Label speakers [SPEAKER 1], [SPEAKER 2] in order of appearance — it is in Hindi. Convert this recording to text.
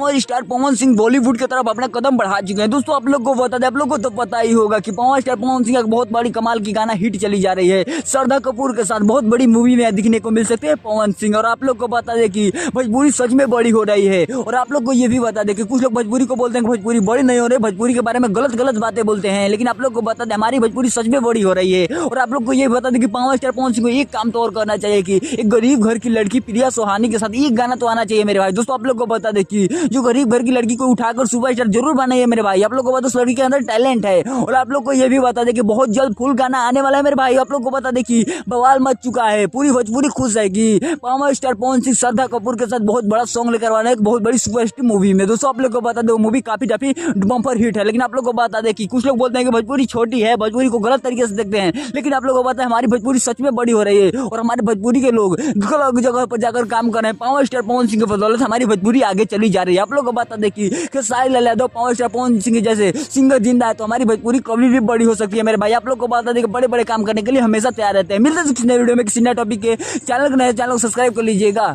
[SPEAKER 1] और स्टार पवन सिंह बॉलीवुड की तरफ अपना कदम बढ़ा चुके हैं। दोस्तों आप लोग को बता दें, आप लोग को तो पता ही होगा कि पावर स्टार पवन सिंह एक बहुत बड़ी कमाल की गाना हिट चली जा रही है। श्रद्धा कपूर के साथ बहुत बड़ी मूवी में दिखने को मिल सकते हैं पवन सिंह। और आप लोग को बता दें कि भोजपुरी सच में बड़ी हो रही है। और आप लोग को ये भी बता दें कि कुछ लोग भोजपुरी को बोलते हैं कि भोजपुरी बड़ी नहीं हो रही, भोजपुरी के बारे में गलत गलत बातें बोलते हैं। लेकिन आप लोग को बता दें हमारी भोजपुरी सच में बड़ी हो रही है। और आप लोग को ये बता दें कि पावर स्टार पवन सिंह को एक काम तो और करना चाहिए कि एक गरीब घर की लड़की प्रिया सोहानी के साथ एक गाना तो आना चाहिए मेरे भाई। दोस्तों आप लोग को बता दें कि जो गरीब घर की लड़की को उठाकर सुपरस्टार जरूर बनाइए मेरे भाई। आप लोग को बता, उस लड़की के अंदर टैलेंट है। और आप लोग को ये भी बता दें कि बहुत जल्द फुल गाना आने वाला है मेरे भाई। आप लोग को बता दें कि बवाल मच चुका है, पूरी भोजपुरी खुश है कि पावर स्टार पवन सिंह श्रद्धा कपूर के साथ बहुत बड़ा सॉन्ग लेकर आना है एक बहुत बड़ी सुपरस्टार मूवी में। दोस्तों आप लोग को बता दें वो मूवी काफी बम्पर हिट है। लेकिन आप लोग को बता दें कि कुछ लोग बोलते हैं कि भोजपुरी छोटी है, भोजपुरी को गलत तरीके से देखते हैं। लेकिन आप लोग को पता है हमारी भोजपुरी सच में बड़ी हो रही है। और हमारे भोजपुरी के लोग गलत जगह पर जाकर काम कर रहे हैं। पावर स्टार पवन सिंह की बदौलत हमारी भोजपुरी आगे चली जा रही है। आप लोग को बता दें कि साहिल यादव पावर स्टार पवन सिंह जैसे सिंगर जिंदा है तो हमारी भोजपुरी कभी भी बड़ी हो सकती है मेरे भाई। आप लोग को बता दें कि बड़े बड़े काम करने के लिए हमेशा तैयार रहते हैं। मिलते हैं किसी नए वीडियो में किसी नए टॉपिक के। चैनल को सब्सक्राइब कर लीजिएगा।